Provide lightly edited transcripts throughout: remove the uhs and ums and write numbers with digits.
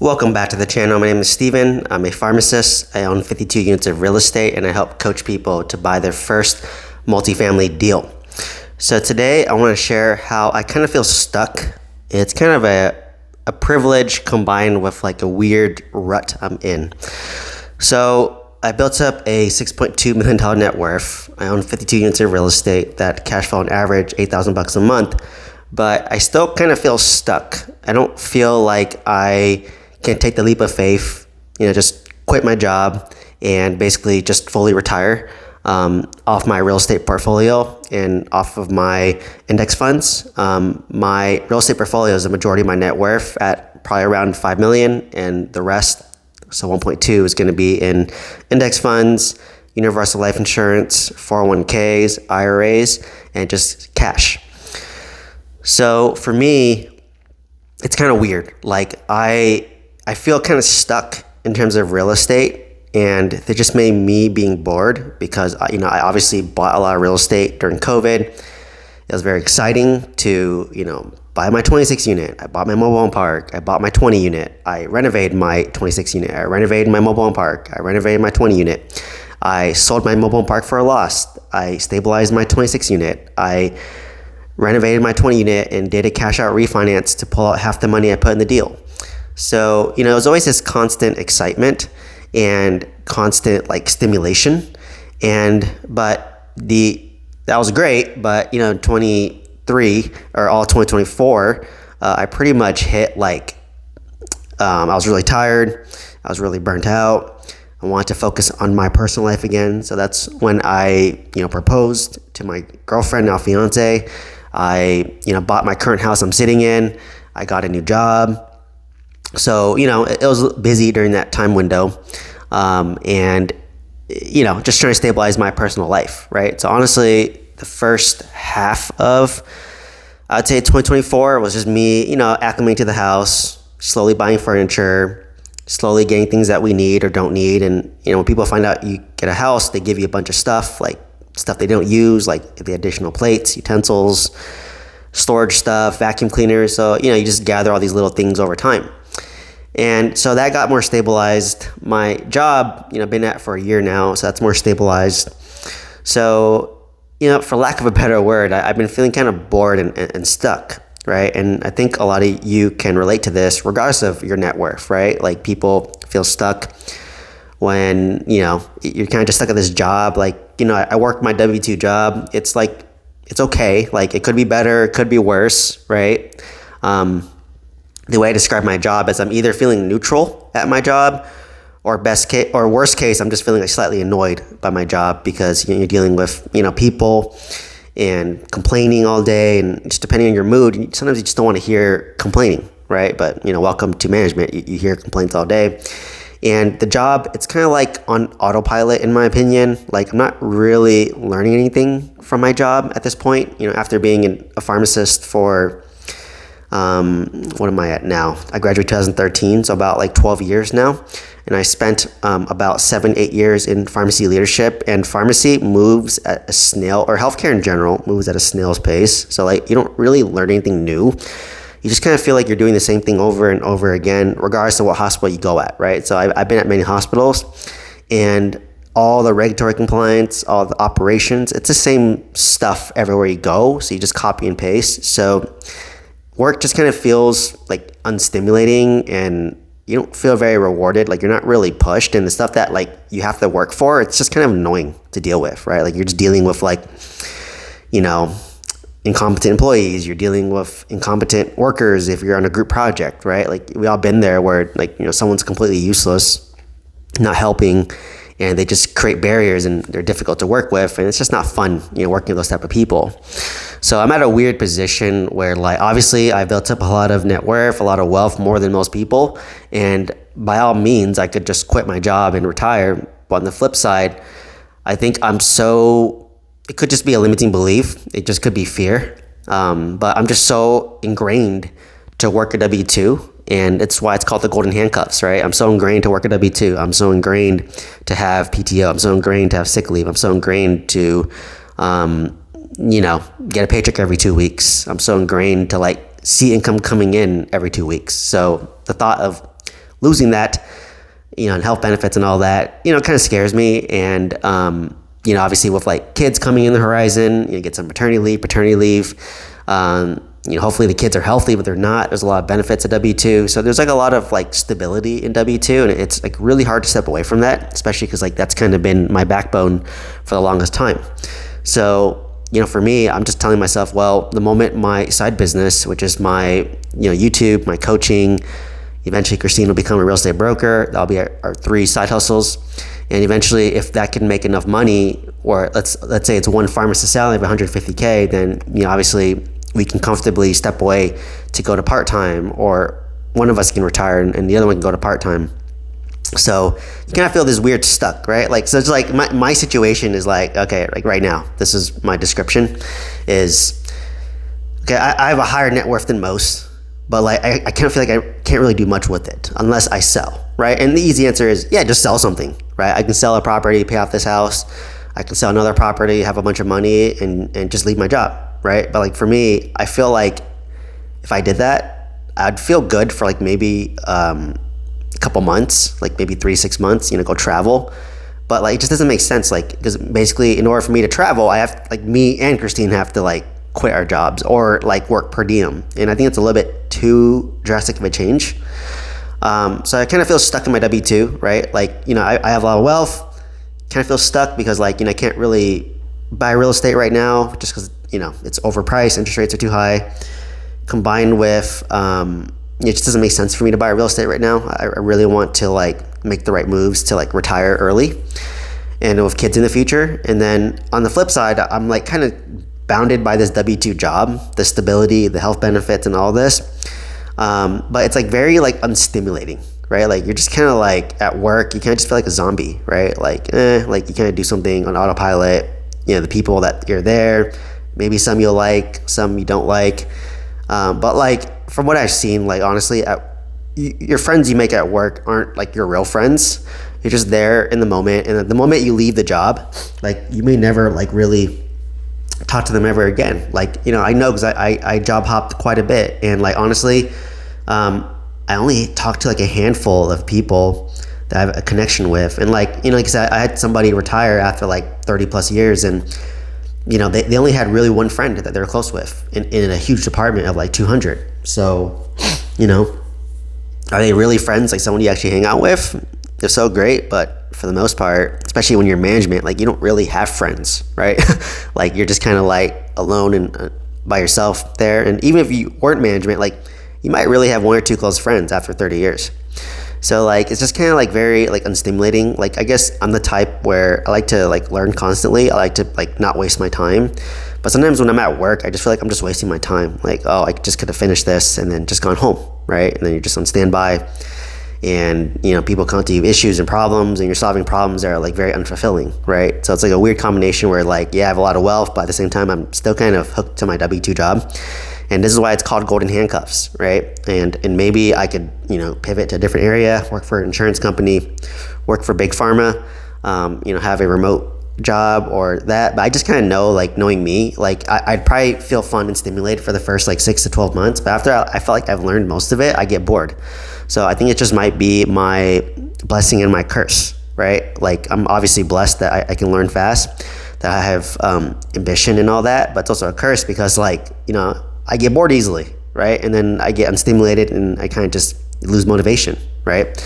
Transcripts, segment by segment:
Welcome back to the channel. My name is Steven. I'm a pharmacist. I own 52 units of real estate and I help coach people to buy their first multifamily deal. So today I want to share how I kind of feel stuck. It's kind of a privilege combined with like a weird rut I'm in. So I built up a $6.2 million net worth. I own 52 units of real estate that cash flow on average $8,000 a month, but I still kind of feel stuck. I don't feel like I can take the leap of faith, just quit my job and basically just fully retire off my real estate portfolio and off of my index funds. My real estate portfolio is the majority of my net worth at probably around 5 million, and the rest, so 1.2, is going to be in index funds, universal life insurance, 401ks, IRAs, and just cash. So for me, it's kind of weird. Like I feel kind of stuck in terms of real estate, and they just made me being bored because I obviously bought a lot of real estate during COVID. It was very exciting to buy my 26 unit. I bought my mobile home park. I bought my 20 unit. I renovated my 26 unit. I renovated my mobile home park. I renovated my 20 unit. I sold my mobile home park for a loss. I stabilized my 26 unit. I renovated my 20 unit and did a cash out refinance to pull out half the money I put in the deal. So, it was always this constant excitement and constant stimulation. But that was great. But, 23 or all 2024, I pretty much hit I was really tired. I was really burnt out. I wanted to focus on my personal life again. So that's when I, proposed to my girlfriend, now fiance. I, bought my current house I'm sitting in. I got a new job. So, it was busy during that time window. And just trying to stabilize my personal life, right? So honestly, the first half of, I'd say 2024 was just me, acclimating to the house, slowly buying furniture, slowly getting things that we need or don't need. And, when people find out you get a house, they give you a bunch of stuff, like stuff they don't use, like the additional plates, utensils, storage stuff, vacuum cleaners. So, you just gather all these little things over time. And so that got more stabilized. My job, been at for a year now, so that's more stabilized. So, for lack of a better word, I've been feeling kind of bored and stuck, right? And I think a lot of you can relate to this regardless of your net worth, right? Like people feel stuck when, you're kind of just stuck at this job. I work my W-2 job. It's okay. It could be better, it could be worse, right? The way I describe my job is I'm either feeling neutral at my job, or worst case, I'm just feeling slightly annoyed by my job because you're dealing with people and complaining all day, and just depending on your mood, sometimes you just don't want to hear complaining, right? But welcome to management. You hear complaints all day, and the job, it's kind of on autopilot in my opinion. I'm not really learning anything from my job at this point. After being a pharmacist for what am I at now? I graduated 2013, so about 12 years now. And I spent about 7-8 years in pharmacy leadership, and pharmacy moves at a snail, or healthcare in general moves at a snail's pace. So you don't really learn anything new. You just kind of feel like you're doing the same thing over and over again, regardless of what hospital you go at, right? So I've been at many hospitals, and all the regulatory compliance, all the operations, it's the same stuff everywhere you go. So you just copy and paste. So work just kind of feels unstimulating, and you don't feel very rewarded. You're not really pushed, and the stuff that you have to work for, it's just kind of annoying to deal with, right? You're just dealing with incompetent employees. You're dealing with incompetent workers if you're on a group project, right? We all been there where someone's completely useless, not helping, and they just create barriers and they're difficult to work with, and it's just not fun, working with those type of people. So I'm at a weird position where obviously I built up a lot of net worth, a lot of wealth, more than most people, and by all means I could just quit my job and retire. But on the flip side, I think it could just be a limiting belief. It just could be fear. But I'm just so ingrained to work a W-2. And it's why it's called the golden handcuffs, right? I'm so ingrained to work a W-2. I'm so ingrained to have PTO. I'm so ingrained to have sick leave. I'm so ingrained to, get a paycheck every 2 weeks. I'm so ingrained to see income coming in every 2 weeks. So the thought of losing that, and health benefits and all that, kind of scares me. And, obviously with like kids coming in the horizon, get some maternity leave, paternity leave. Hopefully the kids are healthy, but they're not. There's a lot of benefits of W-2. So there's like a lot of like stability in W-2, and it's like really hard to step away from that, especially because like that's kind of been my backbone for the longest time. So, for me, I'm just telling myself, well, the moment my side business, which is my, YouTube, my coaching, eventually Christine will become a real estate broker. That'll be our 3 side hustles. And eventually, if that can make enough money, or let's say it's one pharmacist salary of $150K, then, obviously we can comfortably step away to go to part-time, or one of us can retire and the other one can go to part-time. So you kind of feel this weird stuck, right? Like, so it's like my situation is like, okay, like right now, this is my description is, okay, I have a higher net worth than most, but like, I kind of feel like I can't really do much with it unless I sell, right? And the easy answer is, yeah, just sell something, right? I can sell a property, pay off this house. I can sell another property, have a bunch of money, and just leave my job, right? But like for me, I feel like if I did that, I'd feel good for like maybe a couple months, like maybe 3-6 months, go travel. But like it just doesn't make sense, like, because basically in order for me to travel, I have, like, me and Christine have to like quit our jobs or like work per diem, and I think it's a little bit too drastic of a change. So I kind of feel stuck in my W-2, right? Like, I have a lot of wealth, kind of feel stuck because like, I can't really buy real estate right now just because, it's overpriced, interest rates are too high, combined with, it just doesn't make sense for me to buy real estate right now. I really want to like make the right moves to like retire early and with kids in the future. And then on the flip side, I'm like kind of bounded by this W-2 job, the stability, the health benefits and all this. But it's like very like unstimulating, right? Like you're just kind of like at work, you kind of just feel like a zombie, right? Like, like you kind of do something on autopilot, the people that you're there, maybe some you'll like, some you don't like. But like from what I've seen, like honestly, your friends you make at work aren't like your real friends. You're just there in the moment, and the moment you leave the job, like you may never like really talk to them ever again. Like, I know because I job hopped quite a bit, and like honestly, I only talked to like a handful of people that I have a connection with, and like, like I said, I had somebody retire after like 30 plus years, and they only had really one friend that they were close with in a huge department of like 200. So, are they really friends? Like someone you actually hang out with? They're so great, but for the most part, especially when you're management, like you don't really have friends, right? Like you're just kind of like alone and by yourself there. And even if you weren't management, like you might really have 1 or 2 close friends after 30 years. So like it's just kind of like very like unstimulating. Like I guess I'm the type where I like to like learn constantly. I like to like not waste my time. But sometimes when I'm at work, I just feel like I'm just wasting my time. Like, oh, I just could have finished this and then just gone home, right? And then you're just on standby, and people come to you with issues and problems, and you're solving problems that are like very unfulfilling, right? So it's like a weird combination where like, yeah, I have a lot of wealth, but at the same time I'm still kind of hooked to my W-2 job. And this is why it's called golden handcuffs, right? And maybe I could, pivot to a different area, work for an insurance company, work for big pharma, have a remote job or that. But I just kind of know, like knowing me, like I'd probably feel fun and stimulated for the first like 6 to 12 months. But after I feel like I've learned most of it, I get bored. So I think it just might be my blessing and my curse, right? Like I'm obviously blessed that I can learn fast, that I have ambition and all that. But it's also a curse because like, I get bored easily, right? And then I get unstimulated and I kind of just lose motivation, right?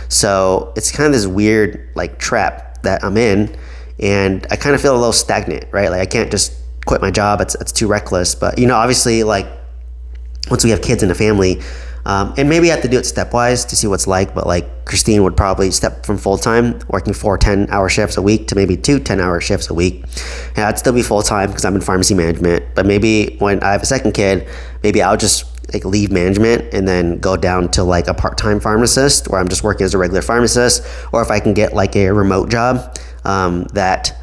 So it's kind of this weird like trap that I'm in, and I kind of feel a little stagnant, right? Like I can't just quit my job. It's too reckless. But obviously like once we have kids and a family, and maybe I have to do it stepwise to see what's like, but like Christine would probably step from full-time, working 4 10-hour shifts a week, to maybe 2 10-hour shifts a week. And I'd still be full-time because I'm in pharmacy management. But maybe when I have a second kid, maybe I'll just like leave management and then go down to like a part-time pharmacist where I'm just working as a regular pharmacist. Or if I can get like a remote job that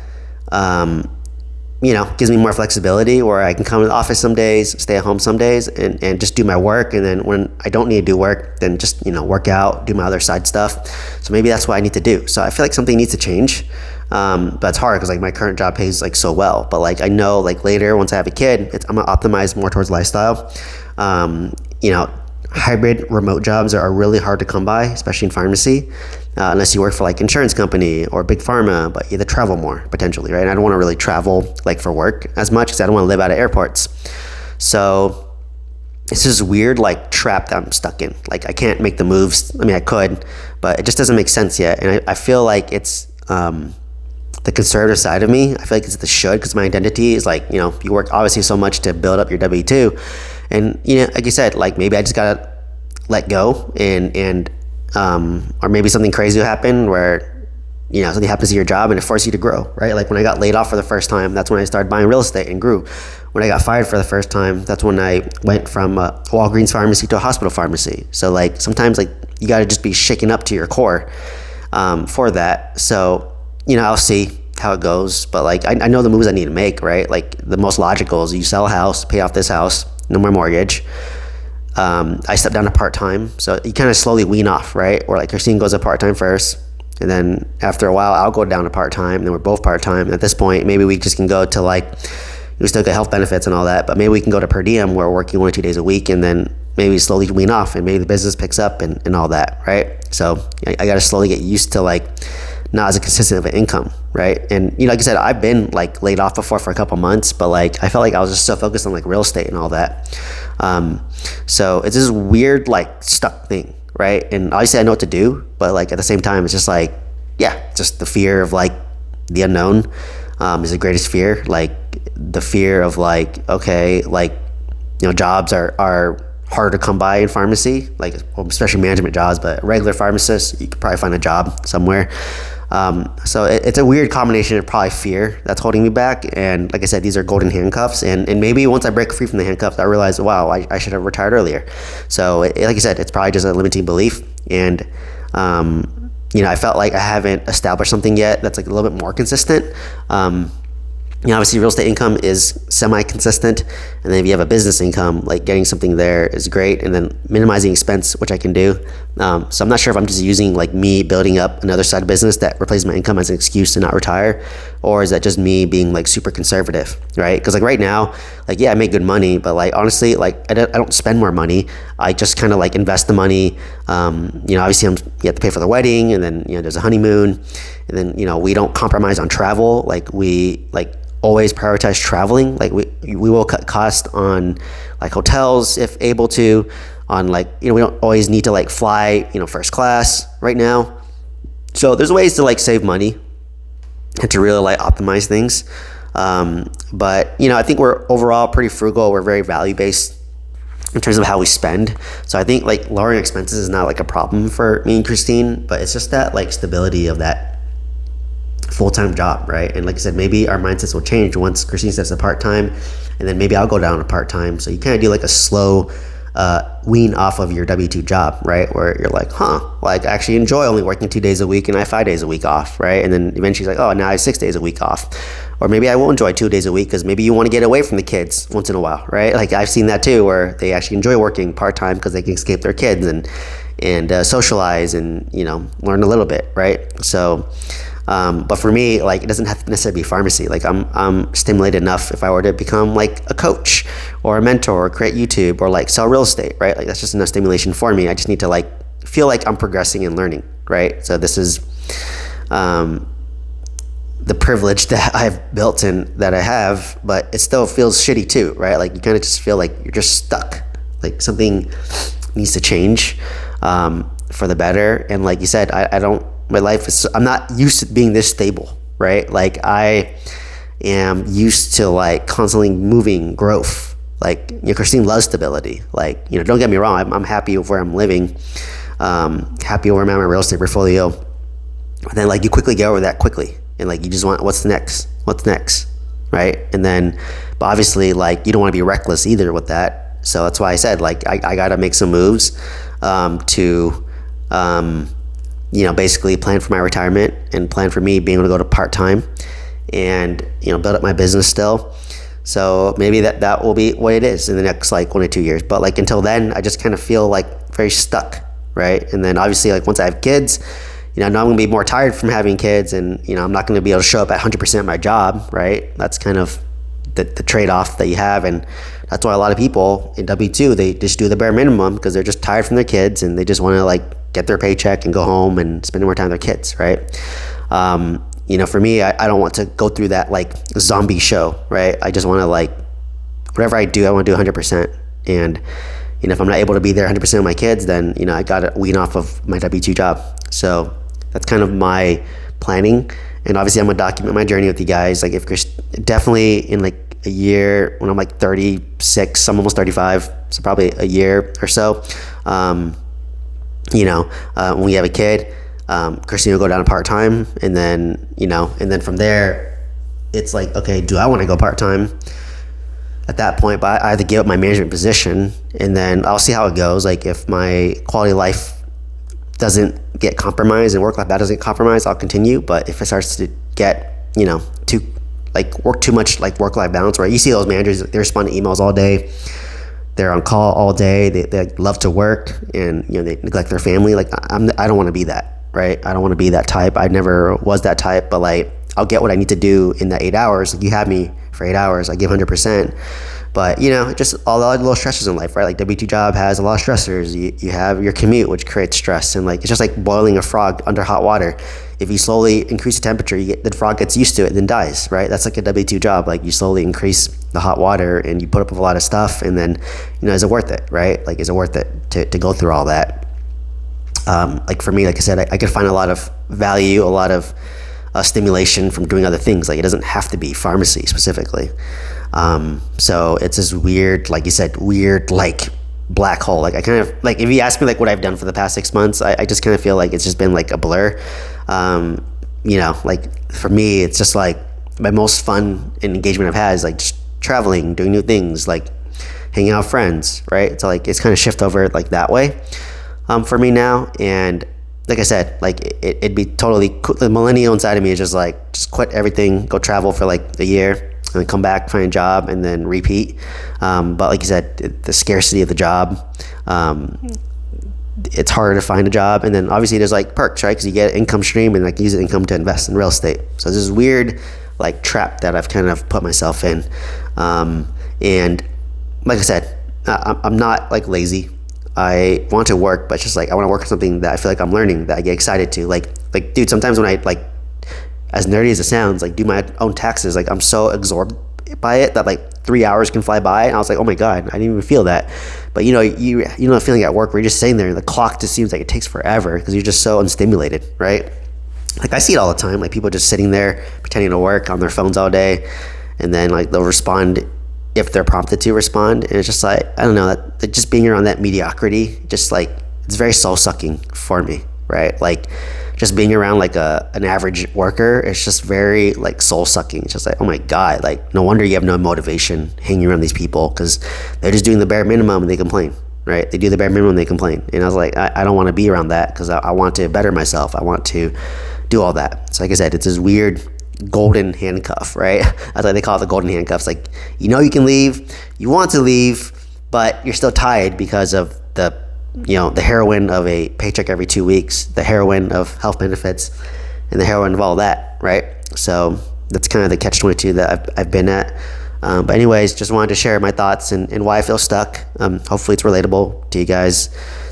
gives me more flexibility, where I can come to the office some days, stay at home some days, and just do my work. And then when I don't need to do work, then just, work out, do my other side stuff. So maybe that's what I need to do. So I feel like something needs to change. But it's hard because like my current job pays like so well. But like I know like later once I have a kid, I'm gonna optimize more towards lifestyle. hybrid remote jobs are really hard to come by, especially in pharmacy, unless you work for like insurance company or big pharma, but you have to travel more potentially, right? And I don't want to really travel like for work as much because I don't want to live out of airports. So it's this weird like trap that I'm stuck in. Like I can't make the moves. I mean, I could, but it just doesn't make sense yet. And I feel like it's the conservative side of me. I feel like it's the should, because my identity is like, you work obviously so much to build up your W-2. And, like you said, like maybe I just gotta let go and or maybe something crazy will happen where, something happens to your job and it forces you to grow, right? Like when I got laid off for the first time, that's when I started buying real estate and grew. When I got fired for the first time, that's when I went from a Walgreens pharmacy to a hospital pharmacy. So like sometimes like you gotta just be shaken up to your core for that. So, I'll see how it goes, but like I know the moves I need to make, right? Like the most logical is you sell a house, pay off this house, no more mortgage. I step down to part-time, so you kind of slowly wean off, right? Or like Christine goes to part-time first, and then after a while I'll go down to part-time, and then we're both part-time. And at this point, maybe we just can go to like, we still get health benefits and all that, but maybe we can go to per diem where we're working 1 or 2 days a week, and then maybe slowly wean off, and maybe the business picks up and all that, right? So I got to slowly get used to like not as a consistent of an income, right? And like I said, I've been like laid off before for a couple months, but like I felt like I was just so focused on like real estate and all that. So it's this weird like stuck thing, right? And obviously I know what to do, but like at the same time, it's just like, just the fear of like the unknown is the greatest fear. Like the fear of like, okay, like, jobs are harder to come by in pharmacy, like especially management jobs, but regular pharmacists, you could probably find a job somewhere. So it's a weird combination of probably fear that's holding me back. And like I said, these are golden handcuffs. And maybe once I break free from the handcuffs, I realize, wow, I should have retired earlier. So like I said, it's probably just a limiting belief. And, I felt like I haven't established something yet that's like a little bit more consistent. Obviously real estate income is semi-consistent, and then if you have a business income, like getting something there is great, and then minimizing expense, which I can do. So I'm not sure if I'm just using like me building up another side business that replaces my income as an excuse to not retire, or is that just me being like super conservative, right? Because like right now, like I make good money, but like honestly, like I don't spend more money. I just kind of like invest the money. Obviously you have to pay for the wedding, and then there's a honeymoon, and then we don't compromise on travel. Like we always prioritize traveling. Like we will cut cost on like hotels if able to, on like we don't always need to like fly first class right now. So there's ways to like save money and to really like optimize things. But I think we're overall pretty frugal. We're very value based in terms of how we spend. So I think like lowering expenses is not like a problem for me and Christine, but it's just that like stability of that full-time job, right? And like I said, maybe our mindsets will change once Christine steps to part-time, and then maybe I'll go down to part-time. So you kind of do like a slow wean off of your W-2 job, right? Where you're like, like I actually enjoy only working 2 days a week, and I have 5 days a week off, right? And then eventually it's like, oh, now I have 6 days a week off. Or maybe I will enjoy 2 days a week because maybe you want to get away from the kids once in a while, right? Like I've seen that too, where they actually enjoy working part-time because they can escape their kids and socialize and learn a little bit, right? So but for me, like it doesn't have to necessarily be pharmacy. Like I'm stimulated enough if I were to become like a coach or a mentor or create YouTube or like sell real estate, right? Like that's just enough stimulation for me. I just need to like feel like I'm progressing and learning, right? So this is the privilege that I've built and that I have, but it still feels shitty too, right? Like you kind of just feel like you're just stuck. Like something needs to change for the better. And like you said, I don't. My life is, I'm not used to being this stable, right? Like I am used to like constantly moving growth. Like, Christine loves stability. Like, don't get me wrong. I'm happy with where I'm living. Happy where I'm at in my real estate portfolio. And then like you quickly get over that quickly. And like, you just want, what's next? Right? And then, but obviously like you don't want to be reckless either with that. So that's why I said like, I got to make some moves to basically plan for my retirement and plan for me being able to go to part-time and, build up my business still. So maybe that will be what it is in the next like 1 or 2 years. But like until then, I just kind of feel like very stuck, right? And then obviously like once I have kids, now I'm going to be more tired from having kids, and, I'm not going to be able to show up at 100% of my job, right? That's kind of the trade-off that you have. And that's why a lot of people in W-2, they just do the bare minimum because they're just tired from their kids and they just want to like get their paycheck and go home and spend more time with their kids, right? For me, I don't want to go through that like zombie show, right? I just want to like, whatever I do, I want to do 100%. And, if I'm not able to be there 100% with my kids, then, I got to wean off of my W-2 job. So that's kind of my planning. And obviously I'm going to document my journey with you guys. Like definitely in like a year when I'm like 36, I'm almost 35. So probably a year or so. When we have a kid, Christine will go down to part-time, and then from there, it's like, okay, do I want to go part-time at that point? But I have to give up my management position, and then I'll see how it goes. Like if my quality of life doesn't get compromised and work-life balance doesn't get compromised, I'll continue. But if it starts to get, too, like work too much, like work-life balance, right? You see those managers, they respond to emails all day. They're on call all day. They love to work, and they neglect their family. Like I don't want to be that, right? I don't want to be that type. I never was that type, but like I'll get what I need to do in that 8 hours. Like you have me for 8 hours, I give 100%. But just all the little stresses in life, right? Like W-2 job has a lot of stressors. You have your commute, which creates stress, and like it's just like boiling a frog under hot water. If you slowly increase the temperature, the frog gets used to it and then dies, right? That's like a W-2 job. Like you slowly increase the hot water and you put up with a lot of stuff, and then is it worth it, right? Like is it worth it to go through all that? Like for me, like I said, I could find a lot of value, a lot of stimulation from doing other things. Like it doesn't have to be pharmacy specifically. So it's this weird, like you said, like black hole. Like I kind of like, if you ask me like what I've done for the past 6 months, I just kind of feel like it's just been like a blur. Like for me, it's just like my most fun and engagement I've had is like just traveling, doing new things, like hanging out with friends, right? So like it's kind of shift over like that way for me now. And like I said, like it'd be totally cool. The millennial inside of me is just like, just quit everything, go travel for like a year, and then come back, find a job, and then repeat. But like you said, the scarcity of the job, it's harder to find a job. And then obviously there's like perks, right? Because you get an income stream and like use the income to invest in real estate. So there's this weird like trap that I've kind of put myself in. And like I said, I'm not like lazy. I want to work, but it's just like I want to work on something that I feel like I'm learning, that I get excited to. Like dude, sometimes when I like, as nerdy as it sounds, like do my own taxes, like I'm so absorbed by it that like 3 hours can fly by, and I was like, oh my god, I didn't even feel that. But you know that feeling at work where you're just sitting there and the clock just seems like it takes forever because you're just so unstimulated, right? Like I see it all the time, like people just sitting there pretending to work on their phones all day, and then like they'll respond if they're prompted to respond, and it's just like, I don't know, that just being around that mediocrity, just like it's very soul sucking for me, right? Like just being around like an average worker, it's just very like soul sucking. It's just like, oh my god, like no wonder you have no motivation hanging around these people, because they're just doing the bare minimum and they complain, right? They do the bare minimum and they complain. And I was like, I don't want to be around that, because I want to better myself. I want to do all that. So like I said, it's this weird golden handcuff, right? That's why they call it the golden handcuffs. Like, you can leave, you want to leave, but you're still tied because of the heroin of a paycheck every 2 weeks, the heroin of health benefits, and the heroin of all that, right? So that's kind of the catch-22 that I've been at. But anyways, just wanted to share my thoughts and why I feel stuck. Hopefully it's relatable to you guys.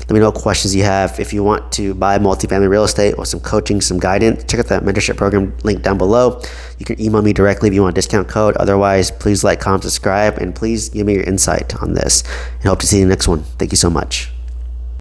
Let me know what questions you have. If you want to buy multifamily real estate or some coaching, some guidance, check out that mentorship program link down below. You can email me directly if you want a discount code. Otherwise, please like, comment, subscribe, and please give me your insight on this. And hope to see you in the next one. Thank you so much.